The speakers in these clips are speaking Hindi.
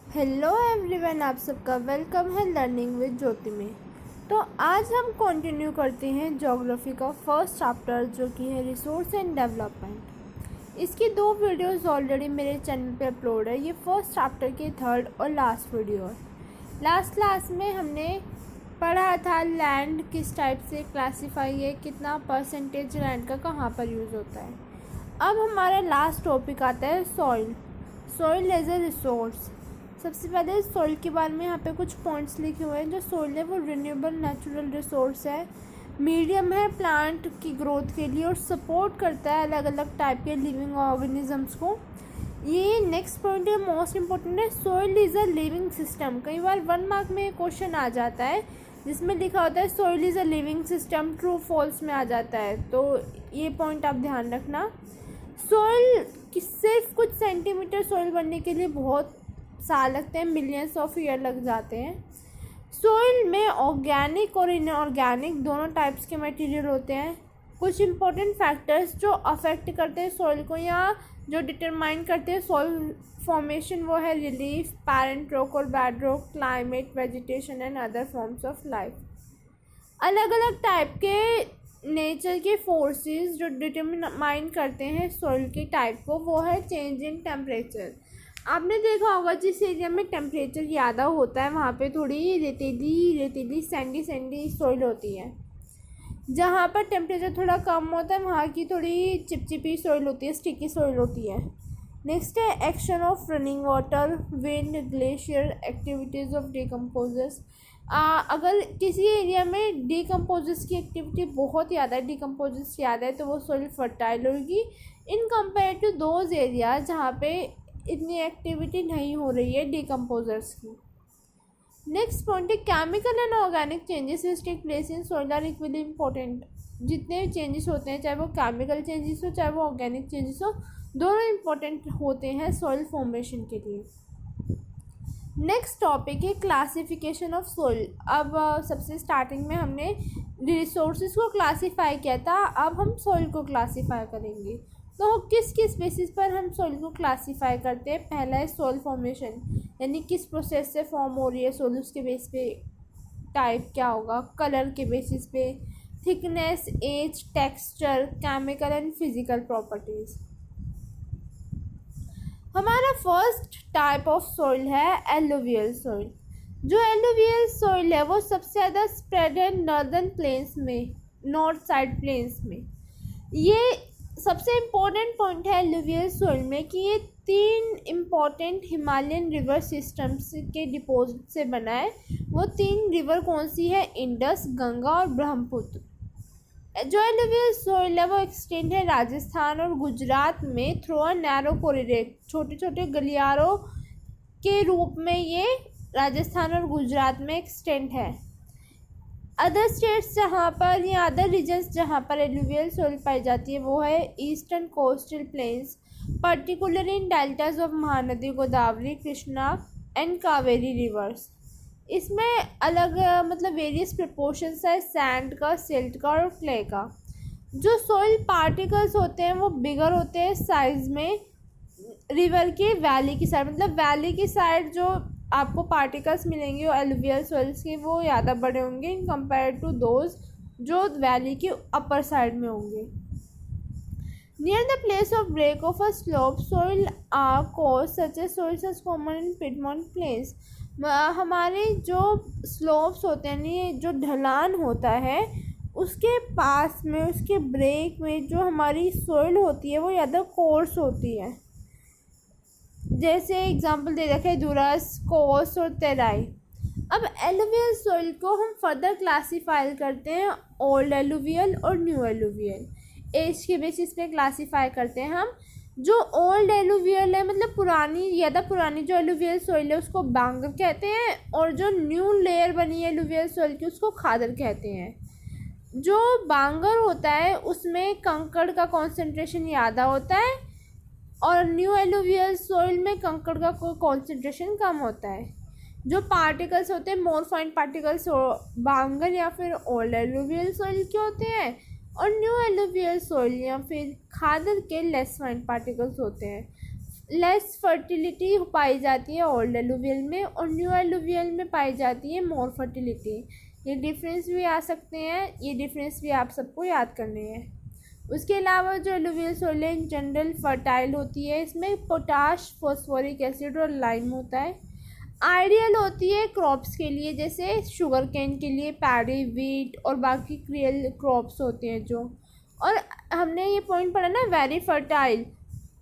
हेलो एवरीवन, आप सबका वेलकम है लर्निंग विद ज्योति में। तो आज हम कंटिन्यू करते हैं ज्योग्राफी का फर्स्ट चैप्टर जो कि है रिसोर्स एंड डेवलपमेंट। इसकी 2 वीडियोस ऑलरेडी मेरे चैनल पे अपलोड है। ये फर्स्ट चैप्टर की 3rd और लास्ट वीडियो है। लास्ट क्लास में हमने पढ़ा था लैंड किस टाइप से क्लासीफाई है, कितना परसेंटेज लैंड का कहाँ पर यूज़ होता है। अब हमारा लास्ट टॉपिक आता है सॉइल एज ए रिसोर्स। सबसे पहले सॉइल के बारे में यहाँ पे कुछ पॉइंट्स लिखे हुए हैं। जो सॉइल है वो रिन्यूएबल नेचुरल रिसोर्स है, मीडियम है प्लांट की ग्रोथ के लिए और सपोर्ट करता है अलग अलग टाइप के लिविंग ऑर्गेनिजम्स को। ये नेक्स्ट पॉइंट है, मोस्ट इम्पोर्टेंट है, soil is a living system. कई बार 1 मार्क में क्वेश्चन आ जाता है जिसमें लिखा होता है soil is a living system, true false में आ जाता है, तो ये पॉइंट आप ध्यान रखना। सॉइल की सिर्फ कुछ सेंटीमीटर सॉइल बनने के लिए बहुत साल लगते हैं, मिलियंस ऑफ ईयर लग जाते हैं। सॉइल में ऑर्गेनिक और इनऑर्गेनिक दोनों टाइप्स के मटेरियल होते हैं। कुछ इंपॉर्टेंट फैक्टर्स जो अफेक्ट करते हैं सॉइल को या जो डिटरमाइन करते हैं सॉइल फॉर्मेशन वो है रिलीफ, पैरेंट रॉक और bed rock, climate, vegetation and other forms of life. अलग अलग टाइप के नेचर के फोर्सेस जो डिटरमाइन करते हैं सॉइल के टाइप को वो है चेंज इन टेम्परेचर। आपने देखा होगा जिस एरिया में टेम्परेचर ज़्यादा होता है वहाँ पे थोड़ी रेतीली सैंडी सॉइल होती है। जहाँ पर टेम्परेचर थोड़ा कम होता है वहाँ की थोड़ी चिपचिपी सॉइल होती है, स्टिकी सॉइल होती है। नेक्स्ट है action of running water, wind, glacier, activities of decomposers. अगर किसी एरिया में डिकम्पोजर्स की एक्टिविटी बहुत ज़्यादा है, डिकम्पोजर्स ज़्यादा है, तो वो सॉइल फर्टाइल होगी in compare to those area जहाँ पे इतनी एक्टिविटी नहीं हो रही है डिकम्पोजर्स की। नेक्स्ट पॉइंट है chemical and organic changes which take place in soil are equally important. जितने भी चेंजेस होते हैं, चाहे वो केमिकल चेंजेस हो चाहे वो ऑर्गेनिक चेंजेस हो, दोनों इम्पोर्टेंट होते हैं सॉइल फॉर्मेशन के लिए। नेक्स्ट टॉपिक है क्लासिफिकेशन ऑफ सॉइल। अब सबसे स्टार्टिंग में हमने रिसोर्सेज को क्लासीफाई किया था, अब हम सॉइल को क्लासीफाई करेंगे। तो किस किस बेसिस पर हम सॉइल को क्लासीफाई करते हैं। पहला है सॉइल फॉर्मेशन, यानी किस प्रोसेस से फॉर्म हो रही है सॉइल, उसके बेस पे टाइप क्या होगा। कलर के बेसिस पे, thickness, age, texture, chemical and physical properties. हमारा फर्स्ट टाइप ऑफ सॉइल है एलुवियल सॉइल। जो एलुवियल सॉइल है वो सबसे ज़्यादा स्प्रेड है नॉर्दर्न प्लेन्स में, नॉर्थ साइड प्लेन्स में। ये सबसे इम्पोर्टेंट पॉइंट है एलुवियल सॉइल में कि ये 3 इम्पॉर्टेंट हिमालयन रिवर सिस्टम्स के डिपॉजिट से बना है। वो 3 रिवर कौन सी है, इंडस, गंगा और ब्रह्मपुत्र। जो एलुवियल सॉइल है वो एक्सटेंड है राजस्थान और गुजरात में थ्रू अ नैरो कॉरिडोर, छोटे छोटे गलियारों के रूप में ये राजस्थान और गुजरात में एक्सटेंड है। अदर स्टेट्स जहाँ पर या अदर रीजन्स जहाँ पर एलुवियल सॉइल पाई जाती है वो है eastern coastal planes, particularly in deltas of Mahanadi, Godavari, Krishna and Kaveri reverse. इसमें अलग मतलब वेरियस प्रपोर्शंस है सैंड का, सिल्ट का और क्ले का। जो सॉइल पार्टिकल्स होते हैं वो बिगर होते हैं साइज में रिवर के वैली की साइड, मतलब वैली की साइड जो आपको पार्टिकल्स मिलेंगे वो एलुवियल सॉइल्स के वो ज़्यादा बड़े होंगे इन कंपेयर टू दोज जो वैली के अपर साइड में होंगे। Near the place of break of a slope soil are coarse such a soils are common in piedmont plains. हमारे जो स्लोप्स होते हैं, जो ढलान होता है उसके पास में, उसके ब्रेक में जो हमारी सॉइल होती है वो ज़्यादा कोर्स होती है। जैसे एग्जांपल दे रखा है दुरस, कोस और तेराई। अब एलुवियल सॉइल को हम फर्दर क्लासीफाई करते हैं ओल्ड एलुवियल और न्यू एलुवियल। एज के बेसिस पे क्लासीफाई करते हैं हम। जो ओल्ड एलुवियल है मतलब पुरानी, ज़्यादा पुरानी जो एलुवियल सॉइल है उसको बांगर कहते हैं, और जो न्यू लेयर बनी है एलुवियल सॉइल की उसको खादर कहते हैं। जो बांगर होता है उसमें कंकड़ का कॉन्सेंट्रेशन ज़्यादा होता है और न्यू एलुवियल सॉइल में कंकड़ का कॉन्सेंट्रेशन कम होता है। जो पार्टिकल्स होते हैं मोर फाइन पार्टिकल्स बांगर या फिर ओल्ड एलुवियल सॉइल के होते हैं, और न्यू एलुवियल सॉइल या फिर खादर के लेस फाइन पार्टिकल्स होते हैं। लेस फर्टिलिटी पाई जाती है ओल्ड एलुवियल में और न्यू एलुवियल में पाई जाती है मोर फर्टिलिटी। ये डिफरेंस भी आ सकते हैं, ये डिफरेंस भी आप सबको याद करने हैं। उसके अलावा जो alluvial soil in general fertile होती है, इसमें पोटाश, फॉस्फोरिक एसिड और लाइम होता है। आइडियल होती है क्रॉप्स के लिए, जैसे शुगर केन के लिए पैडी, वीट और बाकी क्रियल क्रॉप्स होते हैं जो। और हमने ये पॉइंट पढ़ा ना, वेरी फर्टाइल।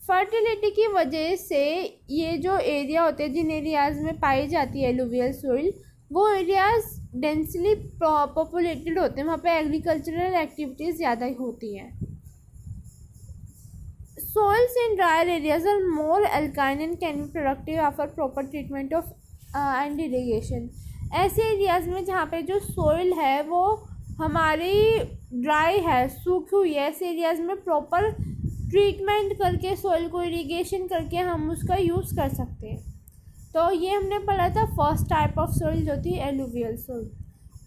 फर्टिलिटी की वजह से ये जो एरिया होते हैं, जिन एरियाज़ में पाई जाती है एलुवियल सोइल, वो एरियाज़ डेंसली पॉपुलेटेड होते हैं, वहाँ पे एग्रीकल्चरल एक्टिविटीज़ ज़्यादा होती हैं। Soils in drier areas are more alkaline and can be productive after proper treatment of and irrigation। ऐसे एरियाज़ में जहाँ पे जो सोइल है वो हमारी ड्राई है, सूखी हुई है, ऐसे एरियाज़ में प्रॉपर ट्रीटमेंट करके सोइल को इरिगेशन करके हम उसका यूज़ कर सकते हैं। तो ये हमने पढ़ा था फर्स्ट टाइप ऑफ सोइल जो थी एलुवियल सोइल।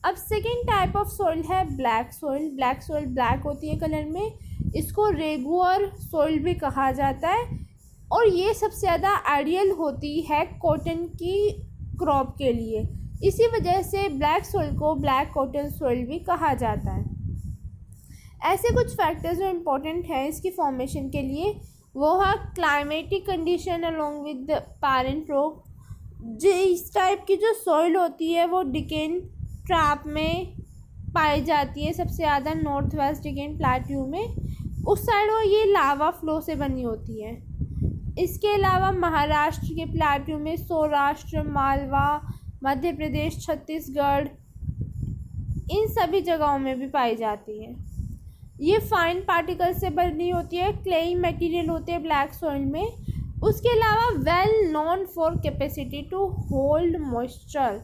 अब सेकेंड टाइप ऑफ सोइल है black soil. Black soil black होती है कलर में, इसको रेगुलर सोइल भी कहा जाता है और ये सबसे ज़्यादा आइडियल होती है कॉटन की क्रॉप के लिए। इसी वजह से ब्लैक सोइल को ब्लैक कॉटन सोइल भी कहा जाता है। ऐसे कुछ फैक्टर्स जो इम्पोर्टेंट हैं इसकी फॉर्मेशन के लिए, वो है climatic condition along with parent rock. जिस टाइप की जो सॉइल होती है वो डिकेन ट्रैप में पाई जाती है सबसे ज़्यादा, नॉर्थ वेस्ट डिकेन प्लेट्यू में, उस साइड वो ये लावा फ्लो से बनी होती है। इसके अलावा महाराष्ट्र के प्लेट्यू में, सौराष्ट्र, मालवा, मध्य प्रदेश, छत्तीसगढ़, इन सभी जगहों में भी पाई जाती है। ये फाइन पार्टिकल से बनी होती है, क्लेई मटेरियल होते हैं ब्लैक सॉइल में। उसके अलावा well known for capacity to hold moisture,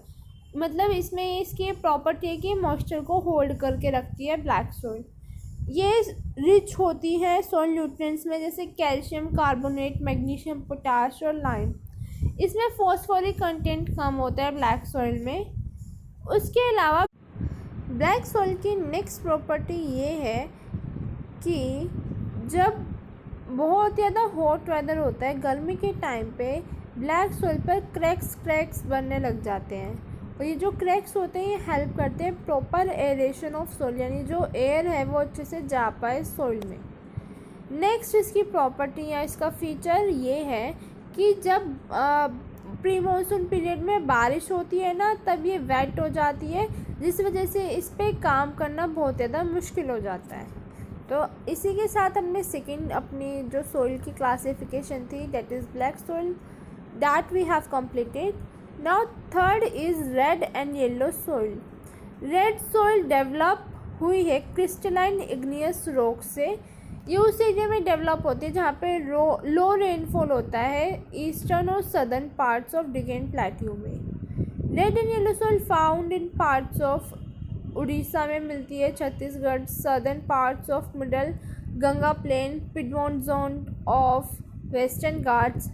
मतलब इसमें इसकी प्रॉपर्टी है कि मॉइस्चर को होल्ड करके रखती है ब्लैक सॉइल। ये रिच होती है सॉइल न्यूट्रिएंट्स में, जैसे कैल्शियम कार्बोनेट, मैग्नीशियम, पोटाश और लाइम। इसमें फॉस्फोरिक कंटेंट कम होता है ब्लैक सॉइल में। उसके अलावा ब्लैक सॉइल की नेक्स्ट प्रॉपर्टी ये है कि जब बहुत ज़्यादा हॉट वेदर होता है गर्मी के टाइम पे, ब्लैक सॉइल पर क्रैक्स बनने लग जाते हैं और ये जो क्रैक्स होते हैं ये हेल्प करते हैं प्रॉपर एरेशन ऑफ सॉइल, यानी जो एयर है वो अच्छे से जा पाए सॉइल में। नेक्स्ट इसकी प्रॉपर्टी या इसका फीचर ये है कि जब प्री मानसून पीरियड में बारिश होती है ना, तब ये वेट हो जाती है, जिस वजह से इस पे काम करना बहुत ज़्यादा मुश्किल हो जाता है। तो इसी के साथ हमने सेकेंड अपनी जो सोइल की क्लासिफिकेशन थी, that is black soil, that we have completed. Now third is red and yellow soil. Red soil develop हुई है क्रिस्टलाइन इग्नियस रॉक से। ये उस एरिया में डेवलप होती है जहाँ पे लो रेनफॉल होता है, ईस्टर्न और southern parts of Deccan plateau में। Red and yellow soil found in parts of Orissa में मिलती है, Chhattisgarh, southern parts of middle Ganga plain, piedmont zone of western Ghats.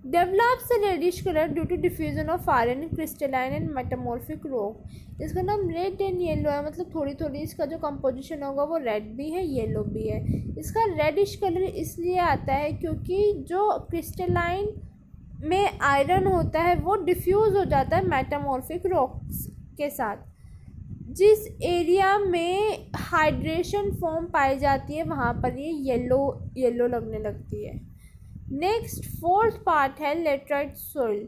Develops reddish colour due to diffusion of iron, crystalline and metamorphic rock. इसका नाम रेड एंड येलो है, मतलब थोड़ी थोड़ी इसका जो कंपोजिशन होगा वो रेड भी है येलो भी है। इसका रेडिश कलर इसलिए आता है क्योंकि जो क्रिस्टलाइन में आयरन होता है वो डिफ्यूज़ हो जाता है मेटामॉर्फिक रॉक्स के साथ। जिस एरिया में हाइड्रेशन फॉर्म पाई जाती है वहाँ पर ये येलो लगने लगती है। नेक्स्ट फोर्थ पार्ट है लेटराइट सोइल।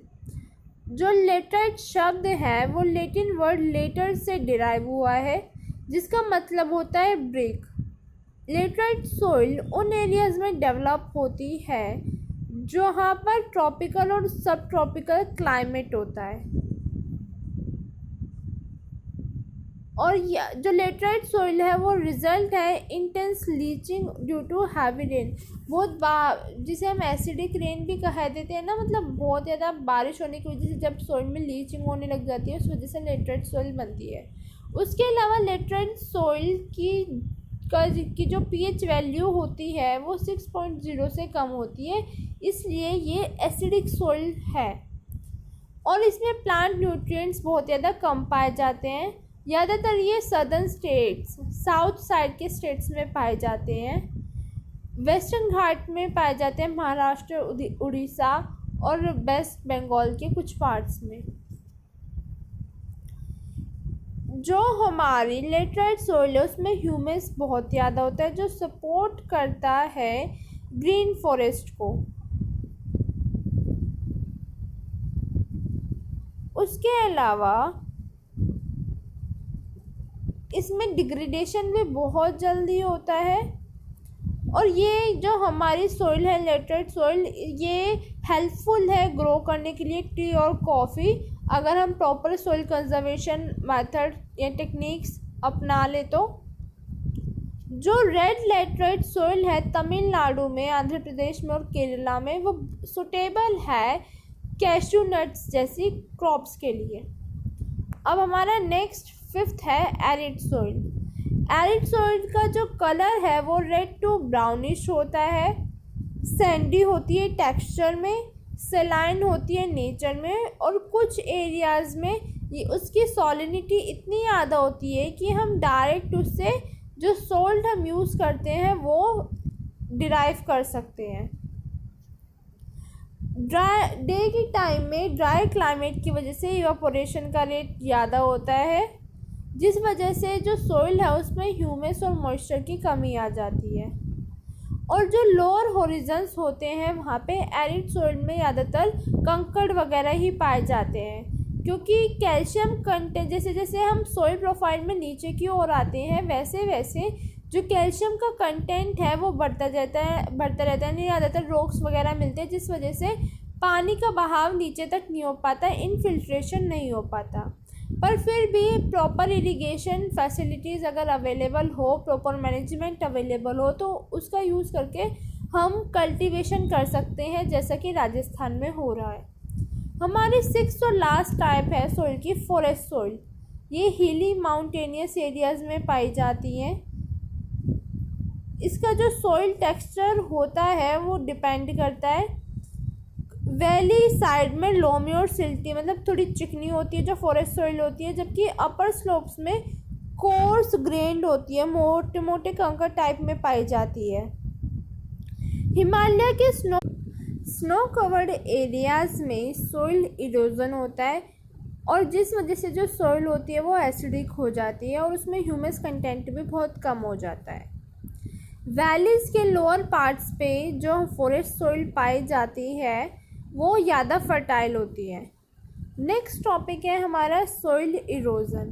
जो लेटराइट शब्द है वो लैटिन वर्ड लेटर से डिराइव हुआ है, जिसका मतलब होता है ब्रिक। लेटराइट सोइल उन एरियाज़ में डेवलप होती है जहाँ पर ट्रॉपिकल और सब ट्रॉपिकल क्लाइमेट होता है। और जो लेटराइट सोइल है वो रिजल्ट है intense leaching due to heavy rain. जिसे हम एसिडिक रेन भी कह देते हैं ना, मतलब बहुत ज़्यादा बारिश होने की वजह से जब सोइल में लीचिंग होने लग जाती है उस वजह से लेटराइट सोइल बनती है। उसके अलावा लेटराइट सोइल की जो पीएच वैल्यू होती है वो 6.0 से कम होती है, इसलिए ये एसिडिक सोइल है। और इसमें प्लांट न्यूट्रिएंट्स बहुत ज़्यादा कम पाए जाते हैं। ज़्यादातर ये सदर्न स्टेट्स, साउथ साइड के स्टेट्स में पाए जाते हैं। वेस्टर्न घाट में पाए जाते हैं महाराष्ट्र, उड़ीसा और वेस्ट बंगाल के कुछ पार्ट्स में। जो हमारी लेटराइट सोइल है उसमें ह्यूमस बहुत ज़्यादा होता है जो सपोर्ट करता है ग्रीन फॉरेस्ट को। उसके अलावा इसमें डिग्रेडेशन भी बहुत जल्दी होता है। और ये जो हमारी सोइल है लेटराइट सोइल, ये हेल्पफुल है ग्रो करने के लिए टी और कॉफ़ी, अगर हम प्रॉपर सोइल कंजर्वेशन मेथड या टेक्निक्स अपना ले तो। जो रेड लेटराइट सोइल है तमिलनाडु में, आंध्र प्रदेश में और केरला में, वो सुटेबल है कैशू नट्स जैसी क्रॉप्स के लिए। अब हमारा नेक्स्ट 5th है एरिड सोइल। एरिड सोइल का जो कलर है वो रेड टू ब्राउनिश होता है, सैंडी होती है टेक्सचर में, सेलाइन होती है नेचर में, और कुछ एरियाज़ में ये उसकी सॉलिनिटी इतनी ज़्यादा होती है कि हम डायरेक्ट उससे जो सोल्ट हम यूज़ करते हैं वो डिराइव कर सकते हैं। डे के टाइम में ड्राई क्लाइमेट की वजह से इवापोरेशन का रेट ज़्यादा होता है, जिस वजह से जो सोइल है उसमें ह्यूमस और मॉइस्चर की कमी आ जाती है। और जो लोअर होरिजन्स होते हैं वहाँ पे एरिड सोइल में ज़्यादातर कंकड़ वगैरह ही पाए जाते हैं, क्योंकि कैल्शियम कंटेंट जैसे जैसे हम सोइल प्रोफाइल में नीचे की ओर आते हैं वैसे वैसे जो कैल्शियम का कंटेंट है वो बढ़ता रहता है। नहीं ज़्यादातर रॉक्स वगैरह मिलते हैं, जिस वजह से पानी का बहाव नीचे तक नहीं हो पाता, इनफिल्ट्रेशन नहीं हो पाता। पर फिर भी प्रॉपर इरिगेशन फैसिलिटीज़ अगर अवेलेबल हो, प्रॉपर मैनेजमेंट अवेलेबल हो, तो उसका यूज़ करके हम कल्टीवेशन कर सकते हैं, जैसा कि राजस्थान में हो रहा है। हमारी 6th और लास्ट टाइप है सोइल की फॉरेस्ट सोइल। ये हिली माउंटेनियस एरियाज़ में पाई जाती हैं। इसका जो सोइल टेक्सचर होता है वो डिपेंड करता है, वैली साइड में लोमी और सिल्टी मतलब थोड़ी चिकनी होती है जो फॉरेस्ट सोइल होती है, जबकि अपर स्लोप्स में कोर्स ग्रेन्ड होती है, मोटे मोटे कंकर टाइप में पाई जाती है। हिमालय के स्नो कवर्ड एरियाज़ में सोइल इरोजन होता है, और जिस वजह से जो सोइल होती है वो एसिडिक हो जाती है और उसमें ह्यूमस कंटेंट भी बहुत कम हो जाता है। वैलीज़ के लोअर पार्ट्स पे जो फॉरेस्ट सोइल पाई जाती है वो ज़्यादा फर्टाइल होती है। नेक्स्ट टॉपिक है हमारा soil erosion.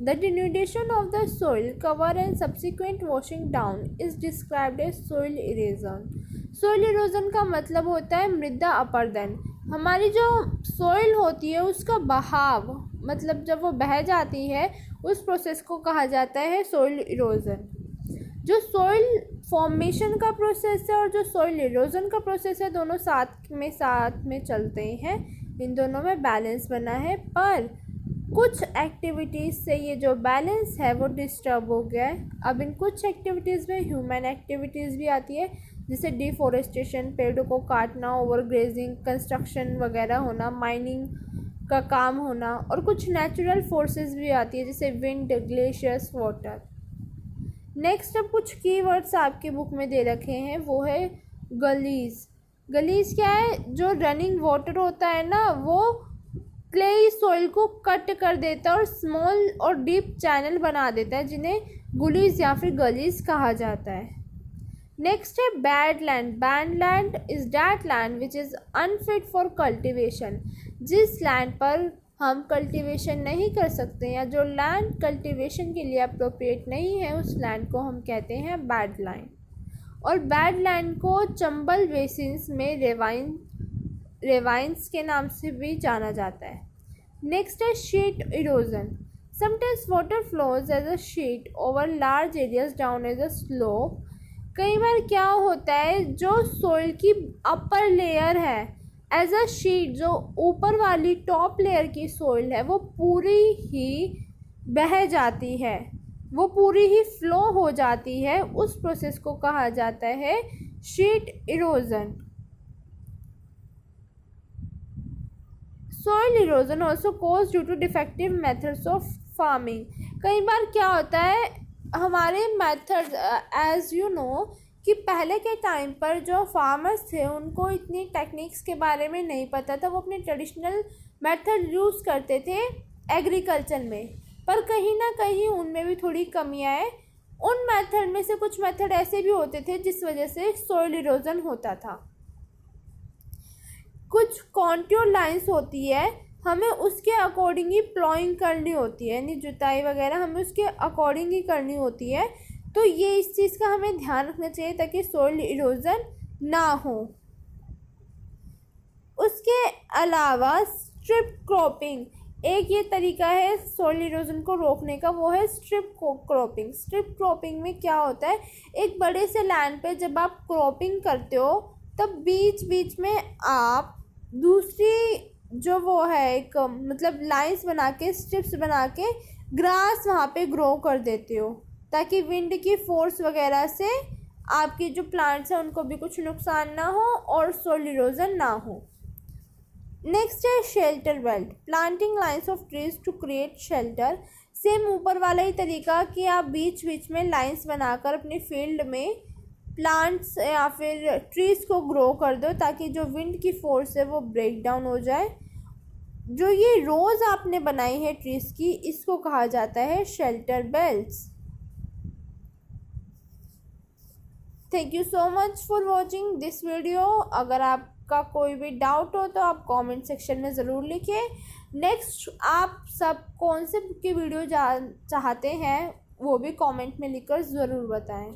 The denudation of the soil cover and subsequent washing down is described as soil erosion. Soil erosion का मतलब होता है मृदा अपरदन। हमारी जो सोइल होती है उसका बहाव, मतलब जब वो बह जाती है उस प्रोसेस को कहा जाता है सोइल इरोजन। जो सोइल फॉर्मेशन का प्रोसेस है और जो सोइल इरोजन का प्रोसेस है दोनों साथ में चलते हैं, इन दोनों में बैलेंस बना है। पर कुछ एक्टिविटीज़ से ये जो बैलेंस है वो डिस्टर्ब हो गया है। अब इन कुछ एक्टिविटीज़ में ह्यूमन एक्टिविटीज़ भी आती है, जैसे डिफॉरेस्टेशन, पेड़ों को काटना, ओवरग्रेजिंग, कंस्ट्रक्शन वगैरह होना, माइनिंग का काम होना, और कुछ नेचुरल फोर्सेस भी आती है जैसे विंड, ग्लेशियर्स, वाटर। नेक्स्ट अब कुछ कीवर्ड्स आपकी बुक में दे रखे हैं, वो है गलीज। गलीज क्या है? जो रनिंग वाटर होता है ना वो क्लेई सॉइल को कट कर देता है और स्मॉल और डीप चैनल बना देता है, जिन्हें गुलीज या फिर गलीज कहा जाता है। नेक्स्ट है bad land. Bad land is that land which is unfit for cultivation. जिस लैंड पर हम कल्टीवेशन नहीं कर सकते या जो लैंड कल्टीवेशन के लिए अप्रोप्रिएट नहीं है उस लैंड को हम कहते हैं बैड लैंड। और बैड लैंड को चंबल बेसिन्स में रेवाइंस के नाम से भी जाना जाता है। नेक्स्ट है sheet erosion. Sometimes water flows as a sheet over large areas down as a slope. कई बार क्या होता है, जो सोइल की अपर लेयर है एज अ शीट, जो ऊपर वाली टॉप लेयर की सोइल है वो पूरी ही बह जाती है, वो पूरी ही फ्लो हो जाती है, उस प्रोसेस को कहा जाता है sheet erosion. Soil erosion also cause due to defective methods of farming. कई बार क्या होता है, हमारे मेथड एज यू नो कि पहले के टाइम पर जो फार्मर्स थे उनको इतनी टेक्निक्स के बारे में नहीं पता था, वो अपने ट्रेडिशनल मेथड यूज़ करते थे एग्रीकल्चर में, पर कहीं ना कहीं उनमें भी थोड़ी कमियां है। उन मेथड में से कुछ मेथड ऐसे भी होते थे जिस वजह से सॉइल इरोजन होता था। कुछ कॉन्ट्योर लाइंस होती है, हमें उसके अकॉर्डिंग ही प्लॉइंग करनी होती है, यानी जुताई वगैरह हमें उसके अकॉर्डिंग ही करनी होती है। तो ये इस चीज़ का हमें ध्यान रखना चाहिए ताकि सॉइल इरोजन ना हो। उसके अलावा स्ट्रिप क्रॉपिंग एक ये तरीका है सॉइल इरोजन को रोकने का, वो है स्ट्रिप क्रॉपिंग। स्ट्रिप क्रॉपिंग में क्या होता है, एक बड़े से लैंड पे जब आप क्रॉपिंग करते हो तब बीच बीच में आप दूसरी जो वो है एक मतलब लाइंस बना के, स्ट्रिप्स बना के ग्रास वहाँ पे ग्रो कर देते हो, ताकि विंड की फोर्स वगैरह से आपकी जो प्लांट्स हैं उनको भी कुछ नुकसान ना हो और सॉइल इरोजन ना हो। नेक्स्ट है shelter belt, planting lines of trees to create shelter. Same ऊपर वाला ही तरीका कि आप बीच बीच में लाइन्स बनाकर अपने फील्ड में प्लांट्स या फिर ट्रीज को ग्रो कर दो ताकि जो विंड की फोर्स है वो ब्रेक डाउन हो जाए। जो ये रोज आपने बनाई है ट्रीज की, इसको कहा जाता है shelter belts. Thank you so much for watching this video. अगर आपका कोई भी डाउट हो तो आप कमेंट सेक्शन में ज़रूर लिखिए। नेक्स्ट आप सब कौन से की वीडियो चाहते हैं वो भी कमेंट में लिखकर ज़रूर बताएं।